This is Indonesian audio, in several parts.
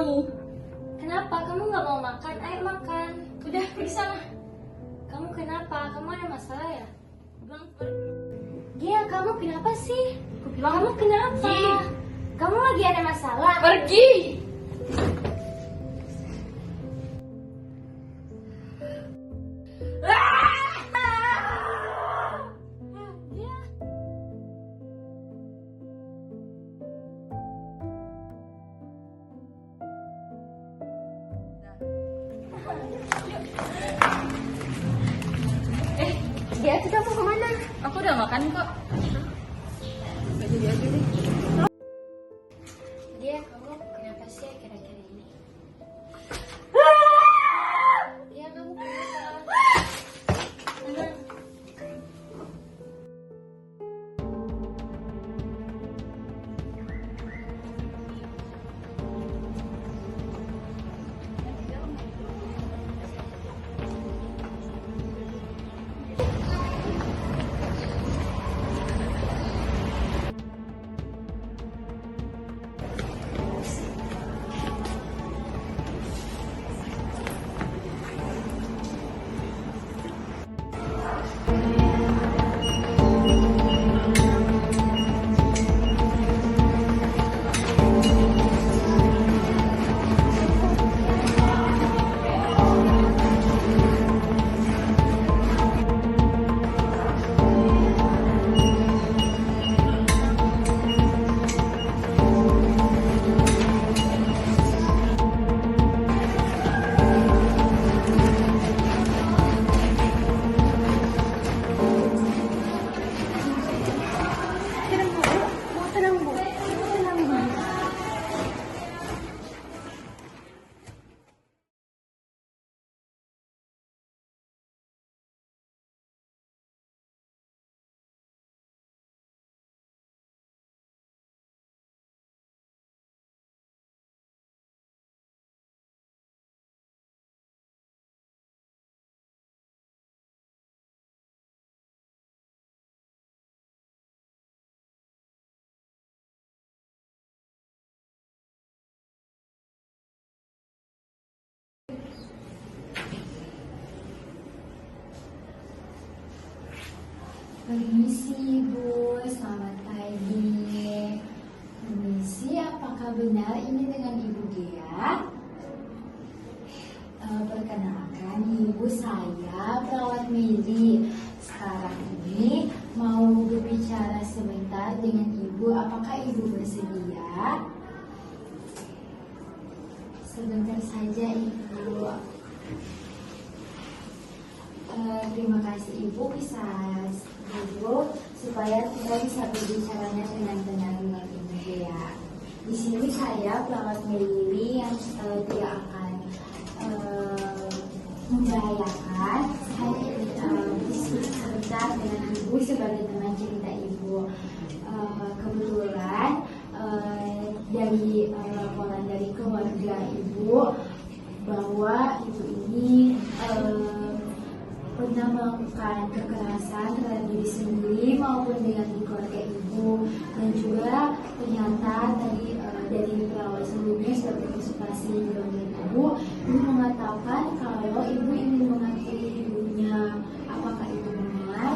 kamu. Kenapa? Kamu nggak mau makan? Ayo makan. Udah, pergi sana. Kamu kenapa? Kamu ada masalah ya? Bilang pergi. Gia, kamu kenapa sih? Aku bilang Kamu kenapa? pergi. Kamu lagi ada masalah? Pergi. Gia. Dia tuh kamu kemana? Aku udah makan kok. Gak jadi aja deh. Dia, kamu kenapa sih akhir-akhir ini? Dia, kamu kenapa? Tenang. Permisi Ibu, selamat pagi. Permisi, apakah benar ini dengan Ibu Gia? Perkenalkan Ibu, saya perawat Mili. Sekarang ini mau berbicara sebentar dengan Ibu. Apakah Ibu bersedia? Sebentar saja Ibu. Terima kasih Ibu, bisa dulu supaya kita bisa berbicaranya dengan tenang dengan Ibu ya. Di sini saya perawat Melili yang tidak akan membahayakan. Saya ingin diskusi sebentar dengan Ibu sebagai teman cerita Ibu. Kebetulan dari laporan dari keluarga Ibu bahwa Ibu ini pernah melakukan kekerasan terhadap diri sendiri maupun dengan di keluarga Ibu, dan juga ternyata tadi dari perawat sebelumnya sudah berkonsultasi dengan Ibu mengatakan kalau Ibu ingin mengakui ibunya. Apakah itu benar?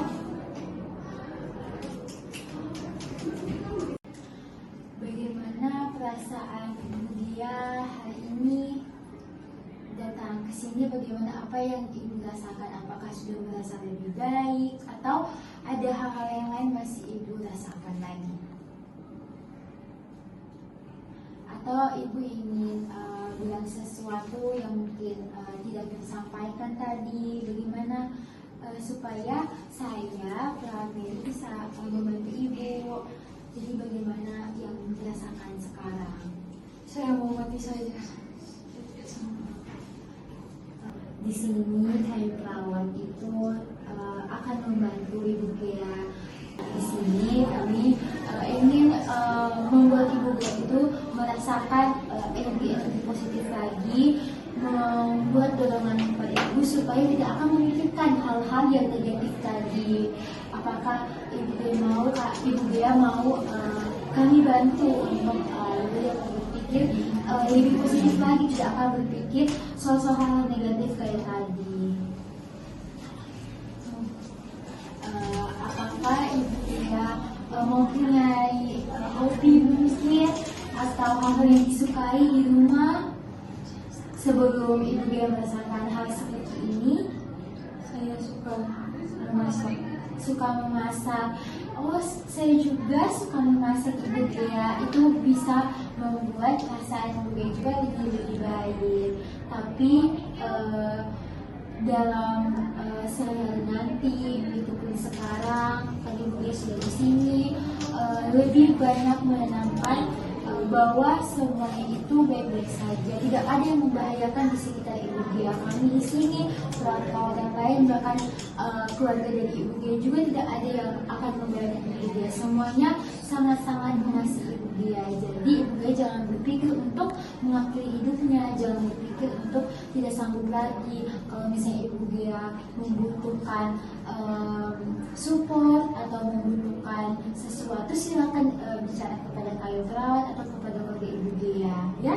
Bagaimana perasaan Ibu Dia hari ini datang ke sini? Bagaimana, apa yang Ibu rasakan? Apakah sudah merasa lebih baik atau ada hal-hal yang lain masih Ibu rasakan lagi? Atau Ibu ingin bilang sesuatu yang mungkin tidak tersampaikan tadi? Bagaimana supaya saya perawat medis bisa membantu Ibu? Jadi bagaimana yang dirasakan sekarang? Saya mau mati saja. Di sini kami perawat itu akan membantu Ibu Gia. Di sini kami ingin membuat Ibu Gia itu merasakan energi positif lagi, membuat dorongan kepada Ibu supaya tidak akan memikirkan hal-hal yang negatif tadi. Apakah Ibu Gia mau kami bantu untuk lebih produktif berpikir lebih positif lagi, tidak akan berpikir soal hal negatif kayak tadi. Apakah Ibu Gia mempunyai hobi mungkin atau hal yang disukai di rumah sebelum Ibu Gia merasakan hal seperti ini? Saya suka Memasak. Suka memasak. Oh, saya juga suka memasak, Ibu Gia. Itu bisa membuat perasaan Ibu Gia juga lebih baik. Tapi dalam sehari nanti, begitupun sekarang, tadi Ibu Gia sudah di sini, lebih banyak menanamkan bahwa semuanya itu baik-baik saja, tidak ada yang membahayakan di sekitar Ibu Gia. Kami di sini, perawat yang lain, bahkan keluarga dari Ibu Gia juga tidak ada yang akan membahayakan Ibu Gia. Semuanya sangat-sangat mengasihi Ibu Gia. Jadi Ibu Gia jangan berpikir untuk mengakhiri hidupnya, jangan berpikir untuk tidak sanggup lagi. Kalau misalnya Ibu Gia membutuhkan support atau membutuhkan sesuatu, silakan bicara kepada kayu perawat atau kepada keluarga Ibu Gia, ya.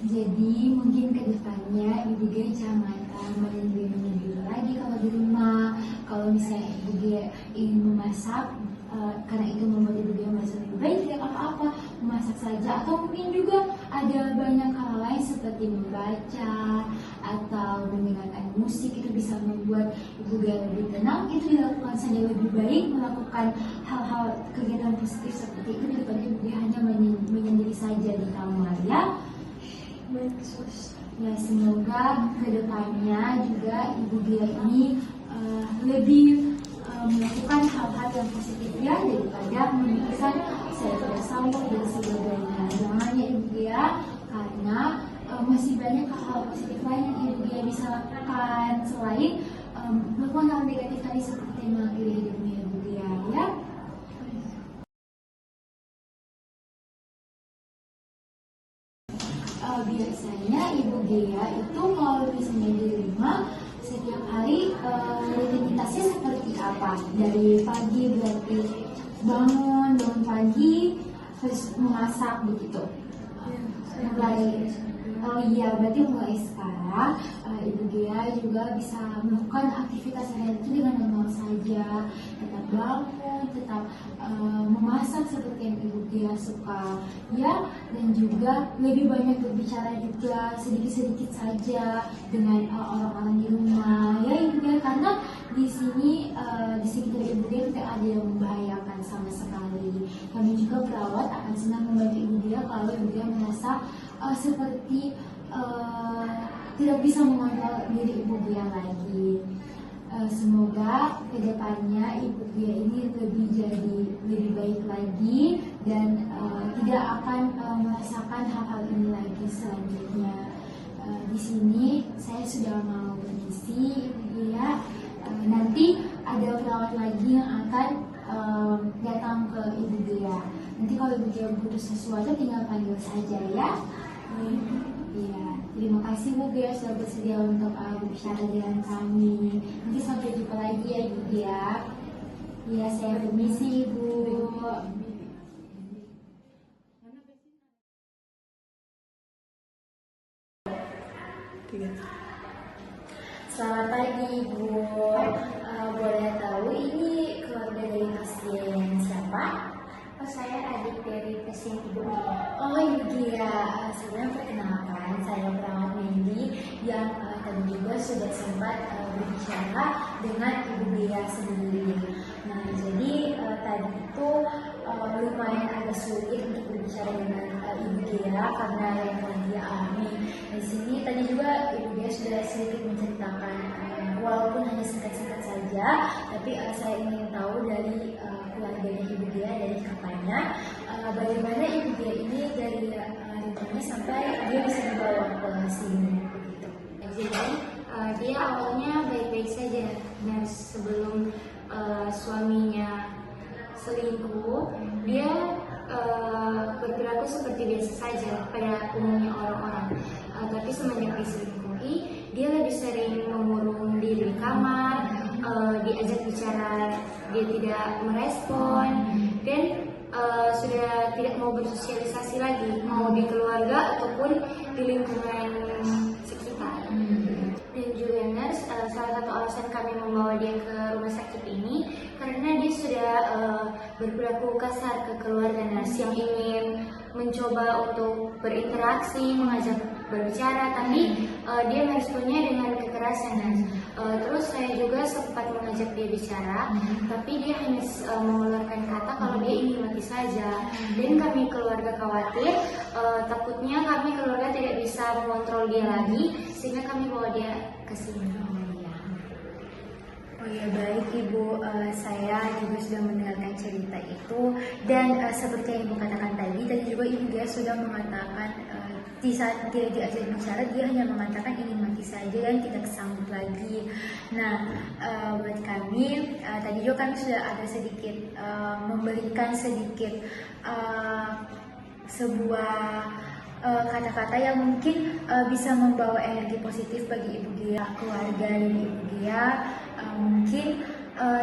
Jadi mungkin kedepannya Ibu Gia jangan menyendiri lagi kalau di rumah. Kalau misalnya Ibu Gia ingin memasak, karena itu membuat Ibu Gia merasa lebih baik, tidak apa-apa, memasak saja. Atau mungkin juga ada banyak hal lain seperti membaca atau mendengarkan musik, itu bisa membuat Ibu Gia lebih tenang. Itu dilakukan saja, lebih baik melakukan hal-hal kegiatan positif seperti itu daripada Ibu Gia hanya menyendiri saja di kamar, ya. Ya, semoga kedepannya juga Ibu Gia ini lebih melakukan hal-hal yang positif, ya, daripada memikirkan saya tidak sanggup dan sebagainya. Jangan ya Ibu Gia, karena masih banyak hal positif lain yang Ibu Gia bisa lakukan selain melakukan hal negatif tadi seperti mengakhiri hidupnya Ibu Gia, ya. Biasanya Ibu Gia itu kalau misalnya di rumah setiap hari rutinitasnya seperti apa? Dari pagi berarti bangun pagi terus memasak begitu. Mulai berarti mulai sekarang Ibu Gia juga bisa melakukan aktivitas sehari-hari itu dengan normal saja, tetap bangun, tetap memasak seperti yang Ibu Gia suka, ya, dan juga lebih banyak berbicara juga sedikit-sedikit saja dengan orang-orang di rumah, ya Ibu Gia, karena di sini di sekitar Ibu Gia tidak ada yang membahayakan sama sekali. Kami juga perawat akan senang membantu Ibu Gia kalau Ibu Gia merasa seperti tidak bisa mengontrol diri Ibu Gia lagi. Semoga kedepannya Ibu Gia ini lebih baik lagi dan tidak akan merasakan hal-hal ini lagi selanjutnya. Di sini saya sudah mau permisi Ibu Gia. Nanti ada perawat lagi yang akan datang ke Ibu Gia. Nanti kalau Ibu Gia butuh sesuatu tinggal panggil saja, ya. Iya, terima kasih Bu Gia sudah bersedia untuk berbicara dengan kami. Nanti sampai jumpa lagi ya Ibu Gia. Iya, saya permisi Ibu. Selamat pagi Ibu. Boleh tahu ini keluarga dari pasien siapa? Saya adik dari pasien Ibu Gia. Oh Ibu Gia, sebelumnya perkenalkan saya perawat Mandy yang tadi juga sudah sempat berbicara dengan Ibu Gia sendiri. Nah, jadi tadi itu lumayan agak sulit untuk berbicara dengan Ibu Gia karena yang telah dia alami. Di sini tadi juga Ibu Gia sudah sedikit menceritakan, walaupun hanya singkat-singkat saja, tapi saya ingin tahu dari keluarganya Ibu Gia, dari kakaknya, bagaimana Ibu Gia ini dari rumahnya sampai dia bisa dibawa ke sini begitu. Jadi dia awalnya baik-baik saja dan sebelum suaminya selingkuh, dia berperilaku seperti biasa saja pada umumnya orang-orang. Tapi semenjak diselingkuhi, dia lebih sering mengurung diri di kamar, diajak bicara dia tidak merespon dan sudah tidak mau bersosialisasi lagi, mau di keluarga ataupun di lingkungan sekitar. Dan juga nurse, salah satu alasan kami membawa dia ke rumah sakit ini karena dia sudah berperilaku kasar ke keluarga nurse yang ingin mencoba untuk berinteraksi, mengajak berbicara, tapi dia meresponnya dengan kekerasan nurse. Terus saya juga sempat mengajak dia bicara, tapi dia hanya mengeluarkan kata kalau dia ingin mati saja. Dan kami keluarga khawatir, takutnya kami keluarga tidak bisa mengontrol dia lagi, sehingga kami bawa dia ke sini. Oh ya baik Ibu, saya juga sudah mendengarkan cerita itu dan seperti yang Ibu katakan tadi juga Ibu dia sudah mengatakan di saat dia diajak bicara dia hanya mengatakan ingin mati saja dan tidak sanggup lagi. Nah buat kami tadi juga kami sudah ada sedikit memberikan sedikit sebuah kata-kata yang mungkin bisa membawa energi positif bagi Ibu Gia, keluarga dari Ibu Gia. Mungkin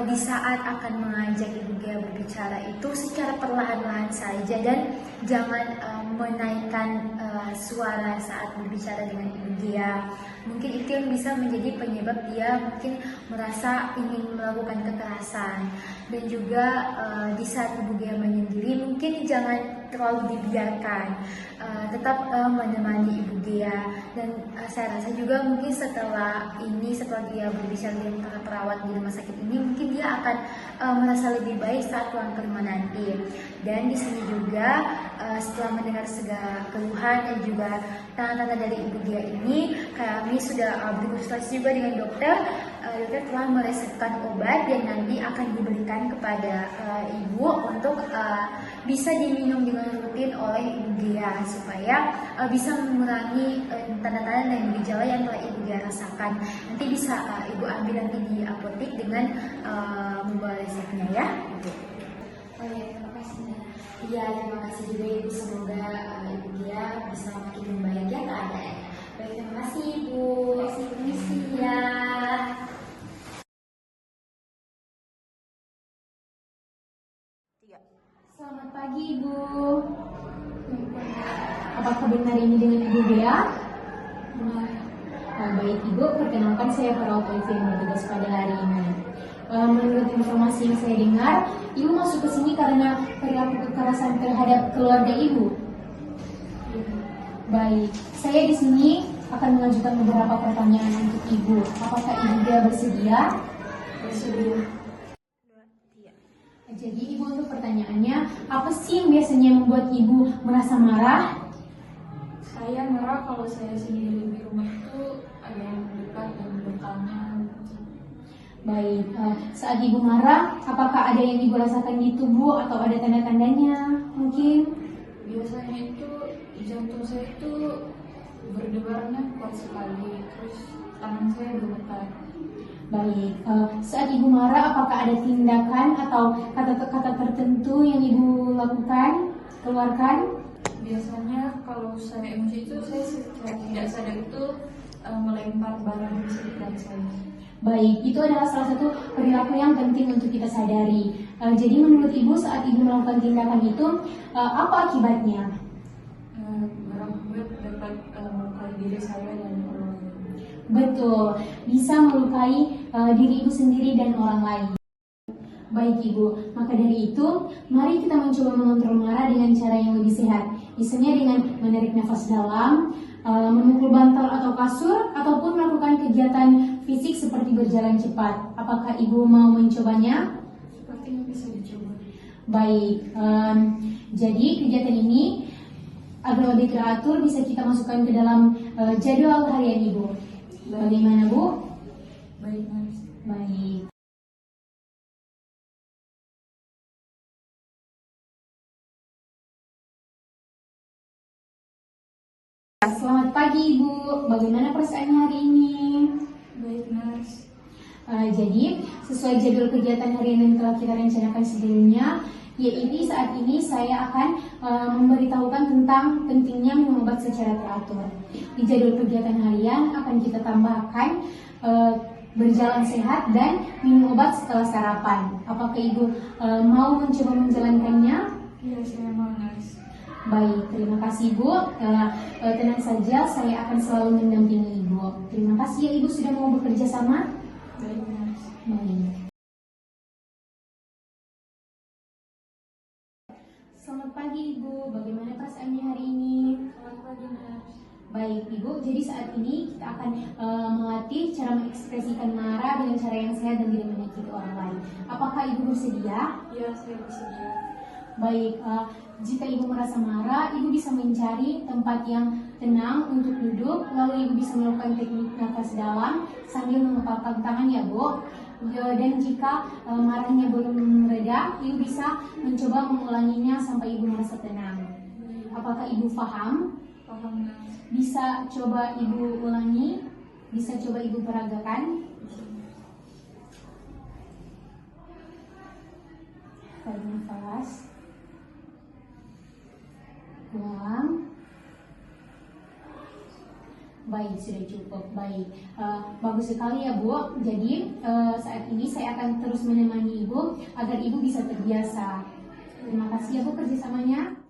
di saat akan mengajak Ibu Gia berbicara itu secara perlahan-lahan saja dan jangan menaikkan suara saat berbicara dengan Ibu Gia. Mungkin itu yang bisa menjadi penyebab dia mungkin merasa ingin melakukan kekerasan. Dan juga di saat Ibu Gia menyendiri mungkin jangan terlalu dibiarkan, tetap menemani Ibu Gia. Dan saya rasa juga mungkin setelah dia berbicara dengan para perawat di rumah sakit ini, mungkin dia akan merasa lebih baik saat pulang ke rumah nanti. Dan di sini juga setelah mendengar segala keluhan dan juga tanda-tanda dari Ibu Gia ini, kami sudah berkonsultasi juga dengan dokter. Dokter telah meresepkan obat yang nanti akan diberikan kepada Ibu untuk bisa diminum dengan rutin oleh Ibu Gia supaya bisa mengurangi tanda-tanda dan gejala yang telah Ibu Gia rasakan. Nanti bisa Ibu ambil nanti di apotek dengan membawa resepnya ya. Oh ya, terima kasih. Ya, terima kasih juga Ibu. Semoga Ibu Gia bisa makin membaik ya keadaannya. Baik, terima kasih Ibu. Permisi ya. Selamat pagi Ibu. Apakah benar ini dengan Ibu Gia? Benar. Baik Ibu, perkenalkan saya perawat OIV yang bertugas pada hari ini. Menurut informasi yang saya dengar, Ibu masuk ke sini karena perilaku kekerasan terhadap keluarga Ibu. Baik, saya di sini akan mengajukan beberapa pertanyaan untuk Ibu. Apakah Ibu Gia bersedia? Bersedia. Jadi Ibu, untuk pertanyaannya, apa sih yang biasanya membuat Ibu merasa marah? Saya marah kalau saya sendiri di rumah itu ada yang dekat dan bertanya. Baik, saat Ibu marah, apakah ada yang Ibu rasakan di tubuh atau ada tanda-tandanya mungkin? Biasanya itu jantung saya itu berdebarnya kuat sekali, terus tangan saya bergetar. Baik, saat Ibu marah, apakah ada tindakan atau kata-kata tertentu yang Ibu lakukan, keluarkan? Biasanya kalau saya emosi itu saya secara tidak sadar itu melempar barang di sekitar saya. Baik, itu adalah salah satu perilaku yang penting untuk kita sadari. Jadi menurut Ibu saat Ibu melakukan tindakan itu, apa akibatnya? Barang dapat melukai diri saya dan orang lain. Betul, bisa melukai diri Ibu sendiri dan orang lain. Baik Ibu, maka dari itu, mari kita mencoba mengontrol marah dengan cara yang lebih sehat. Misalnya dengan menarik nafas dalam, memukul bantal atau kasur, ataupun melakukan kegiatan fisik seperti berjalan cepat. Apakah Ibu mau mencobanya? Sepertinya bisa dicoba. Baik, jadi kegiatan ini agar lebih teratur bisa kita masukkan ke dalam jadwal harian Ibu. Bagaimana Bu? Baik, Mas. Baik. Selamat pagi Ibu, bagaimana perasaannya hari ini? Baik, Mas. Jadi sesuai jadwal kegiatan harian yang telah kita rencanakan sebelumnya, yaitu saat ini saya akan memberitahukan tentang pentingnya minum obat secara teratur. Di jadwal kegiatan harian akan kita tambahkan berjalan sehat, dan minum obat setelah sarapan. Apakah Ibu mau mencoba menjalankannya? Iya, saya mau nurse. Baik, terima kasih Bu. Tenang saja, saya akan selalu mendampingi Ibu. Terima kasih ya Ibu sudah mau bekerja sama. Baik, nurse. Baik. Selamat pagi Ibu, bagaimana perasaannya hari ini? Selamat pagi, nurse. Baik Ibu, jadi saat ini kita akan melatih cara mengekspresikan marah dengan cara yang sehat dan tidak menyakiti orang lain. Apakah Ibu bersedia? Iya, saya bersedia. Baik, jika Ibu merasa marah, Ibu bisa mencari tempat yang tenang untuk duduk, lalu Ibu bisa melakukan teknik nafas dalam sambil mengepalkan tangan ya Bu. Dan jika marahnya belum mereda, Ibu bisa mencoba mengulanginya sampai Ibu merasa tenang. Apakah Ibu paham? Paham, nurse. Bisa coba Ibu ulangi, bisa coba Ibu peragakan. Tarik nafas. Ulang. Baik, sudah cukup. Baik, bagus sekali ya Bu. Jadi saat ini saya akan terus menemani Ibu agar Ibu bisa terbiasa. Terima kasih ya Bu kerjasamanya.